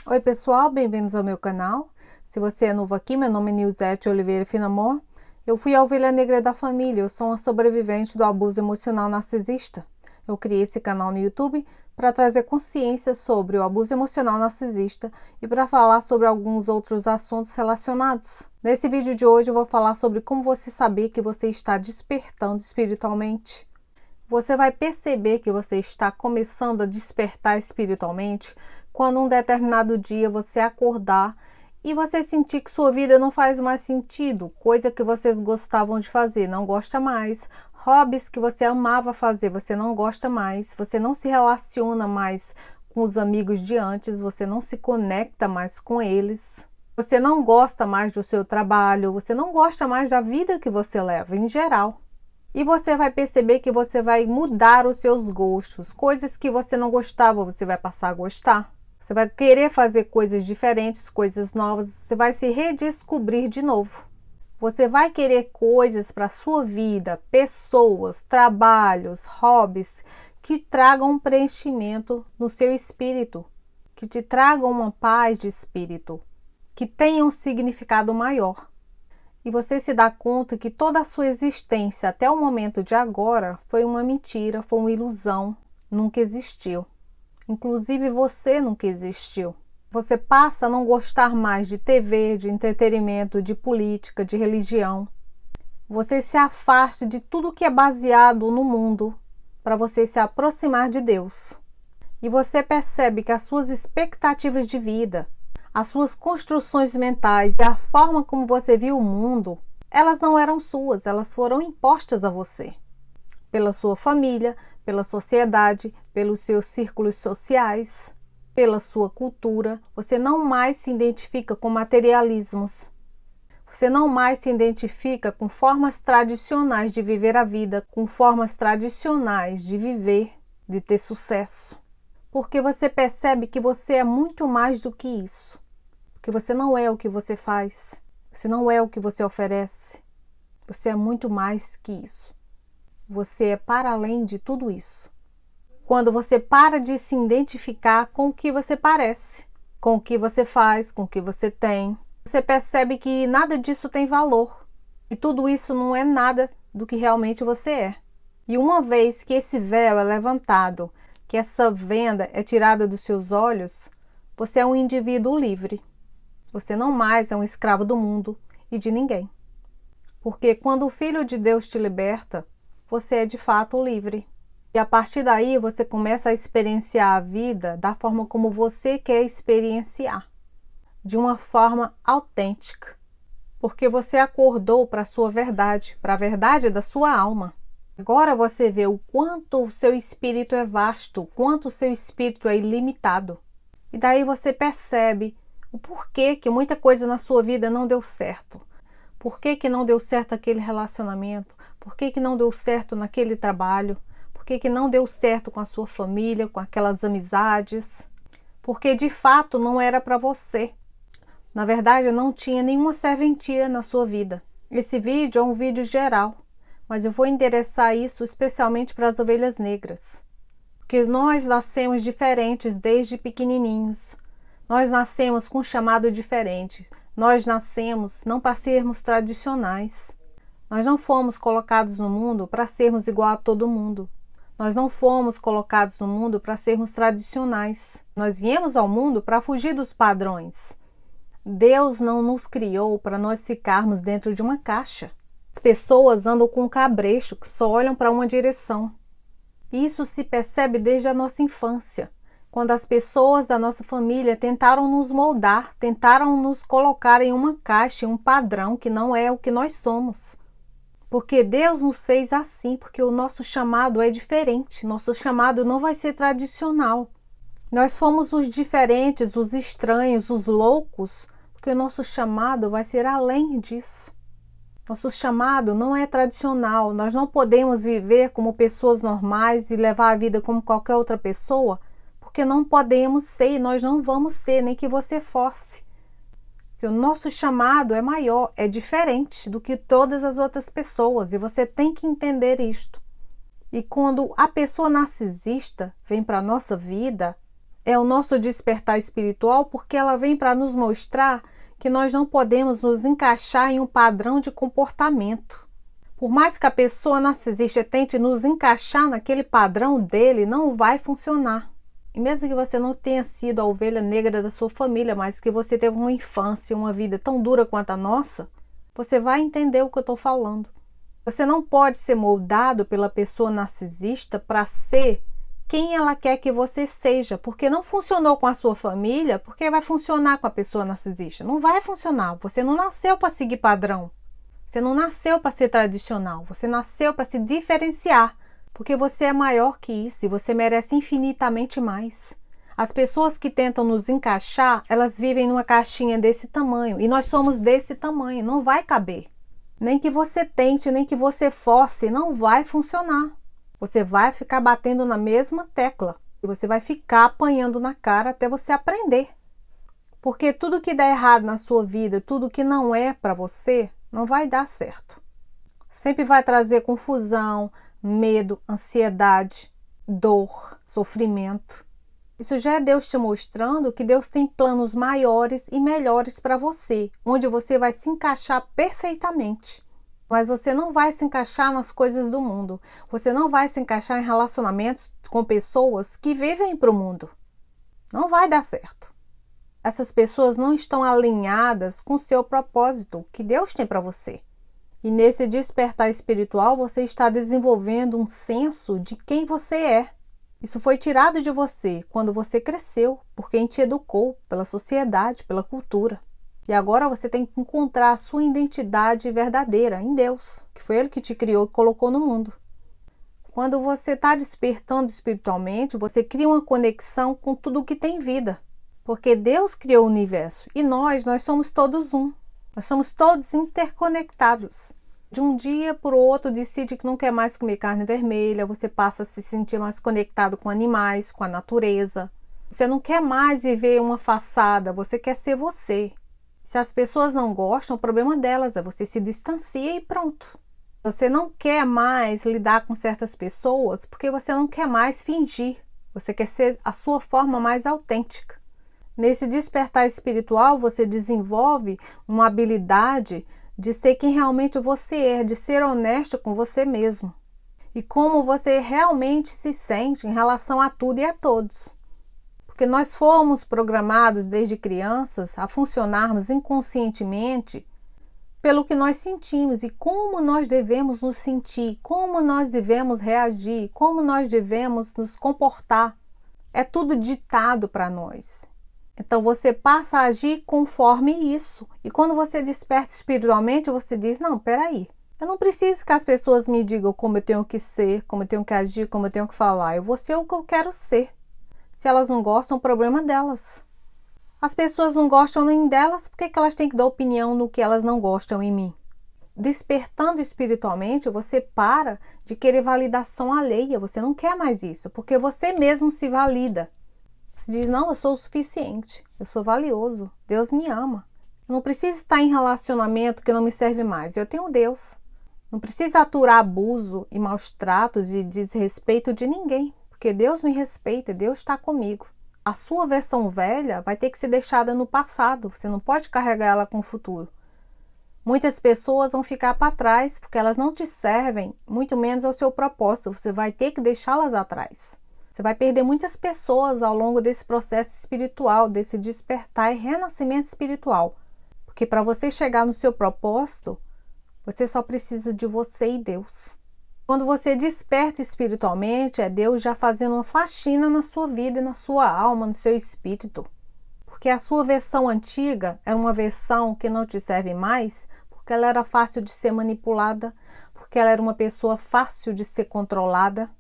Oi pessoal, bem-vindos ao meu canal. Se você é novo aqui, meu nome é Nilzete Oliveira Finamor. Eu fui a ovelha negra da família, eu sou uma sobrevivente do abuso emocional narcisista. Eu criei esse canal no YouTube para trazer consciência sobre o abuso emocional narcisista e para falar sobre alguns outros assuntos relacionados. Nesse vídeo de hoje eu vou falar sobre como você saber que você está despertando espiritualmente. Você vai perceber que você está começando a despertar espiritualmente quando um determinado dia você acordar e você sentir que sua vida não faz mais sentido, coisa que vocês gostavam de fazer, não gosta mais, hobbies que você amava fazer, você não gosta mais, você não se relaciona mais com os amigos de antes, você não se conecta mais com eles, você não gosta mais do seu trabalho, você não gosta mais da vida que você leva em geral. E você vai perceber que você vai mudar os seus gostos, coisas que você não gostava, você vai passar a gostar. Você vai querer fazer coisas diferentes, coisas novas, você vai se redescobrir de novo. Você vai querer coisas para a sua vida, pessoas, trabalhos, hobbies, que tragam um preenchimento no seu espírito, que te tragam uma paz de espírito, que tenham um significado maior. E você se dá conta que toda a sua existência até o momento de agora foi uma mentira, foi uma ilusão, nunca existiu. Inclusive você nunca existiu. Você passa a não gostar mais de TV, de entretenimento, de política, de religião. Você se afasta de tudo que é baseado no mundo para você se aproximar de Deus. E você percebe que as suas expectativas de vida, as suas construções mentais e a forma como você viu o mundo, elas não eram suas, elas foram impostas a você. Pela sua família, pela sociedade, pelos seus círculos sociais, pela sua cultura. Você não mais se identifica com materialismos. Você não mais se identifica com formas tradicionais de viver a vida, com formas tradicionais de viver, de ter sucesso. Porque você percebe que você é muito mais do que isso. Porque você não é o que você faz, você não é o que você oferece, você é muito mais que isso. Você é para além de tudo isso. Quando você para de se identificar com o que você parece, com o que você faz, com o que você tem, você percebe que nada disso tem valor. E tudo isso não é nada do que realmente você é. E uma vez que esse véu é levantado, que essa venda é tirada dos seus olhos, você é um indivíduo livre. Você não mais é um escravo do mundo e de ninguém. Porque quando o Filho de Deus te liberta, você é de fato livre. E a partir daí você começa a experienciar a vida da forma como você quer experienciar. De uma forma autêntica. Porque você acordou para a sua verdade, para a verdade da sua alma. Agora você vê o quanto o seu espírito é vasto, o quanto o seu espírito é ilimitado. E daí você percebe o porquê que muita coisa na sua vida não deu certo. Por que não deu certo aquele relacionamento? Por que não deu certo naquele trabalho? Por que não deu certo com a sua família, com aquelas amizades? Porque de fato não era para você. Na verdade, não tinha nenhuma serventia na sua vida. Esse vídeo é um vídeo geral, mas eu vou endereçar isso especialmente para as ovelhas negras. Porque nós nascemos diferentes desde pequenininhos. Nós nascemos com um chamado diferente. Nós nascemos não para sermos tradicionais. Nós não fomos colocados no mundo para sermos igual a todo mundo. Nós não fomos colocados no mundo para sermos tradicionais. Nós viemos ao mundo para fugir dos padrões. Deus não nos criou para nós ficarmos dentro de uma caixa. As pessoas andam com um cabresto que só olham para uma direção. Isso se percebe desde a nossa infância. Quando as pessoas da nossa família tentaram nos moldar, tentaram nos colocar em uma caixa, em um padrão que não é o que nós somos. Porque Deus nos fez assim, porque o nosso chamado é diferente, nosso chamado não vai ser tradicional. Nós fomos os diferentes, os estranhos, os loucos, porque o nosso chamado vai ser além disso. Nosso chamado não é tradicional, nós não podemos viver como pessoas normais e levar a vida como qualquer outra pessoa, porque não podemos ser e nós não vamos ser, nem que você fosse. Porque o nosso chamado é maior, é diferente do que todas as outras pessoas e você tem que entender isto. E quando a pessoa narcisista vem para a nossa vida, é o nosso despertar espiritual, porque ela vem para nos mostrar que nós não podemos nos encaixar em um padrão de comportamento. Por mais que a pessoa narcisista tente nos encaixar naquele padrão dele, não vai funcionar. E mesmo que você não tenha sido a ovelha negra da sua família, mas que você teve uma infância, uma vida tão dura quanto a nossa, você vai entender o que eu estou falando. Você não pode ser moldado pela pessoa narcisista para ser quem ela quer que você seja, porque não funcionou com a sua família, porque vai funcionar com a pessoa narcisista. Não vai funcionar. Você não nasceu para seguir padrão. Você não nasceu para ser tradicional. Você nasceu para se diferenciar, porque você é maior que isso e você merece infinitamente mais. As pessoas que tentam nos encaixar, elas vivem numa caixinha desse tamanho e nós somos desse tamanho. Não vai caber. Nem que você tente, nem que você force, não vai funcionar. Você vai ficar batendo na mesma tecla e você vai ficar apanhando na cara até você aprender. Porque tudo que der errado na sua vida, tudo que não é para você, não vai dar certo. Sempre vai trazer confusão, medo, ansiedade, dor, sofrimento. Isso já é Deus te mostrando que Deus tem planos maiores e melhores para você, onde você vai se encaixar perfeitamente. Mas você não vai se encaixar nas coisas do mundo. Você não vai se encaixar em relacionamentos com pessoas que vivem para o mundo. Não vai dar certo. Essas pessoas não estão alinhadas com o seu propósito que Deus tem para você. E nesse despertar espiritual, você está desenvolvendo um senso de quem você é. Isso foi tirado de você quando você cresceu, por quem te educou, pela sociedade, pela cultura. E agora você tem que encontrar a sua identidade verdadeira em Deus, que foi Ele que te criou e colocou no mundo. Quando você está despertando espiritualmente, você cria uma conexão com tudo que tem vida. Porque Deus criou o universo e nós somos todos um. Nós somos todos interconectados. De um dia para o outro, decide que não quer mais comer carne vermelha, você passa a se sentir mais conectado com animais, com a natureza. Você não quer mais viver uma façada, você quer ser você. Se as pessoas não gostam, o problema delas você se distancia e pronto. Você não quer mais lidar com certas pessoas porque você não quer mais fingir. Você quer ser a sua forma mais autêntica. Nesse despertar espiritual, você desenvolve uma habilidade de ser quem realmente você é, de ser honesto com você mesmo. E como você realmente se sente em relação a tudo e a todos. Porque nós fomos programados desde crianças a funcionarmos inconscientemente pelo que nós sentimos e como nós devemos nos sentir, como nós devemos reagir, como nós devemos nos comportar. É tudo ditado para nós. Então você passa a agir conforme isso. E quando você desperta espiritualmente, você diz, não, peraí. Eu não preciso que as pessoas me digam como eu tenho que ser, como eu tenho que agir, como eu tenho que falar. Eu vou ser o que eu quero ser. Se elas não gostam, é o problema delas. As pessoas não gostam nem delas, por que elas têm que dar opinião no que elas não gostam em mim? Despertando espiritualmente, você para de querer validação alheia. Você não quer mais isso, porque você mesmo se valida. Você diz, não, eu sou o suficiente, eu sou valioso, Deus me ama. Eu não preciso estar em relacionamento que não me serve mais, eu tenho Deus. Não preciso aturar abuso e maus tratos e desrespeito de ninguém, porque Deus me respeita, Deus está comigo. A sua versão velha vai ter que ser deixada no passado, você não pode carregar ela com o futuro. Muitas pessoas vão ficar para trás porque elas não te servem, muito menos ao seu propósito, você vai ter que deixá-las atrás. Você vai perder muitas pessoas ao longo desse processo espiritual, desse despertar e renascimento espiritual. Porque para você chegar no seu propósito, você só precisa de você e Deus. Quando você desperta espiritualmente, é Deus já fazendo uma faxina na sua vida e na sua alma, no seu espírito. Porque a sua versão antiga era uma versão que não te serve mais, porque ela era fácil de ser manipulada, porque ela era uma pessoa fácil de ser controlada,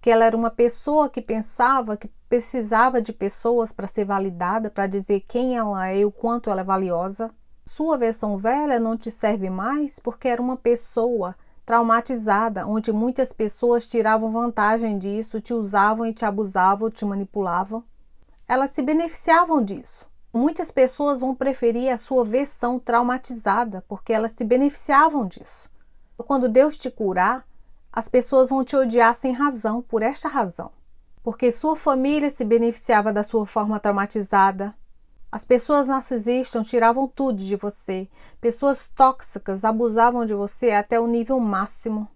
que ela era uma pessoa que pensava que precisava de pessoas para ser validada, para dizer quem ela é e o quanto ela é valiosa. Sua versão velha não te serve mais porque era uma pessoa traumatizada, onde muitas pessoas tiravam vantagem disso, te usavam e te abusavam, te manipulavam. Elas se beneficiavam disso. Muitas pessoas vão preferir a sua versão traumatizada porque elas se beneficiavam disso. Quando Deus te curar, as pessoas vão te odiar sem razão, por esta razão. porque sua família se beneficiava da sua forma traumatizada. As pessoas narcisistas tiravam tudo de você. Pessoas tóxicas abusavam de você até o nível máximo.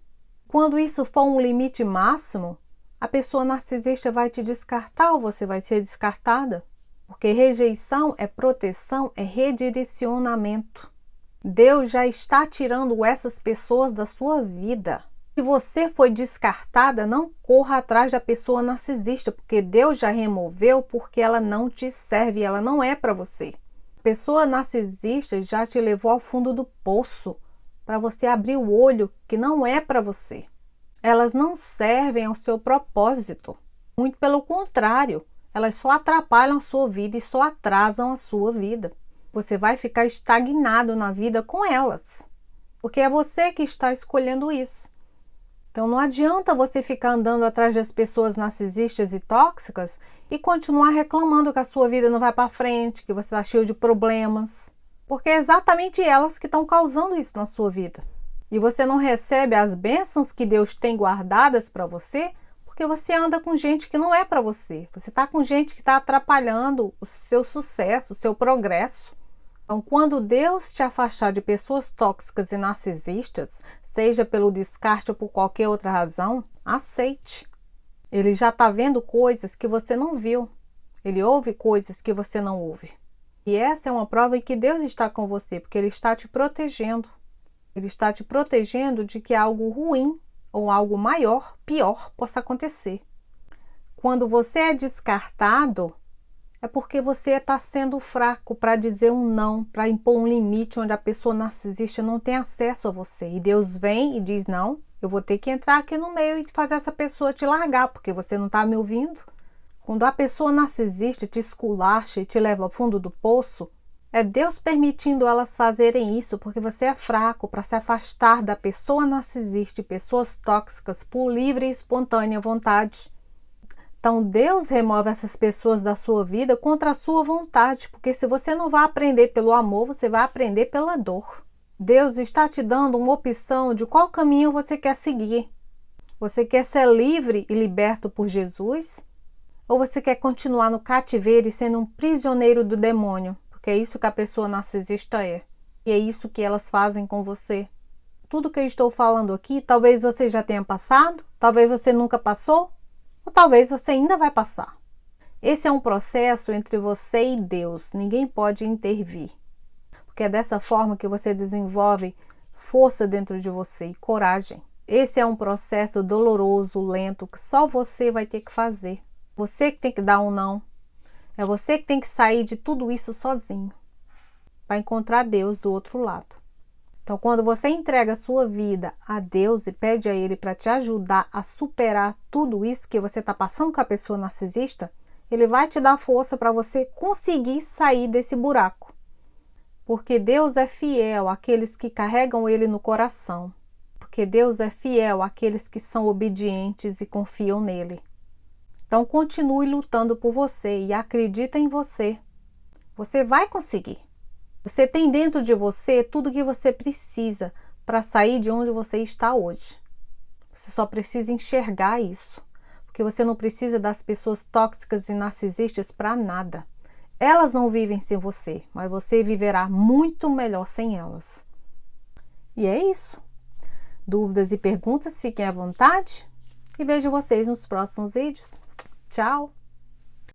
Quando isso for um limite máximo, a pessoa narcisista vai te descartar ou você vai ser descartada. Porque rejeição é proteção, é redirecionamento. Deus já está tirando essas pessoas da sua vida. Se você foi descartada, não corra atrás da pessoa narcisista, porque Deus já removeu, porque ela não te serve, ela não é para você. A pessoa narcisista já te levou ao fundo do poço, para você abrir o olho que não é para você. Elas não servem ao seu propósito. Muito pelo contrário, elas só atrapalham a sua vida e só atrasam a sua vida. Você vai ficar estagnado na vida com elas, porque é você que está escolhendo isso. Então não adianta você ficar andando atrás das pessoas narcisistas e tóxicas e continuar reclamando que a sua vida não vai para frente, que você está cheio de problemas. Porque é exatamente elas que estão causando isso na sua vida. E você não recebe as bênçãos que Deus tem guardadas para você porque você anda com gente que não é para você. Você está com gente que está atrapalhando o seu sucesso, o seu progresso. Então, quando Deus te afastar de pessoas tóxicas e narcisistas, seja pelo descarte ou por qualquer outra razão, aceite. Ele já está vendo coisas que você não viu. Ele ouve coisas que você não ouve. E essa é uma prova em que Deus está com você, porque Ele está te protegendo. Ele está te protegendo de que algo ruim ou algo maior, pior, possa acontecer. Quando você é descartado, é porque você está sendo fraco para dizer um não, para impor um limite onde a pessoa narcisista não tem acesso a você. E Deus vem e diz, não, eu vou ter que entrar aqui no meio e fazer essa pessoa te largar, porque você não está me ouvindo. Quando a pessoa narcisista te esculacha e te leva ao fundo do poço, é Deus permitindo elas fazerem isso, porque você é fraco para se afastar da pessoa narcisista e pessoas tóxicas por livre e espontânea vontade. Então, Deus remove essas pessoas da sua vida contra a sua vontade, porque se você não vai aprender pelo amor, você vai aprender pela dor. Deus está te dando uma opção de qual caminho você quer seguir. Você quer ser livre e liberto por Jesus? Ou você quer continuar no cativeiro e sendo um prisioneiro do demônio? Porque é isso que a pessoa narcisista é. E é isso que elas fazem com você. Tudo que eu estou falando aqui, talvez você já tenha passado, talvez você nunca passou, ou talvez você ainda vai passar. Esse é um processo entre você e Deus. Ninguém pode intervir. Porque é dessa forma que você desenvolve força dentro de você e coragem. Esse é um processo doloroso, lento, que só você vai ter que fazer. Você que tem que dar um não. É você que tem que sair de tudo isso sozinho, para encontrar Deus do outro lado. Então, quando você entrega a sua vida a Deus e pede a Ele para te ajudar a superar tudo isso que você está passando com a pessoa narcisista, Ele vai te dar força para você conseguir sair desse buraco. Porque Deus é fiel àqueles que carregam Ele no coração. Porque Deus é fiel àqueles que são obedientes e confiam nele. Então, continue lutando por você e acredita em você. Você vai conseguir. Você tem dentro de você tudo o que você precisa para sair de onde você está hoje. Você só precisa enxergar isso. Porque você não precisa das pessoas tóxicas e narcisistas para nada. Elas não vivem sem você, mas você viverá muito melhor sem elas. E é isso. Dúvidas e perguntas, fiquem à vontade. E vejo vocês nos próximos vídeos. Tchau!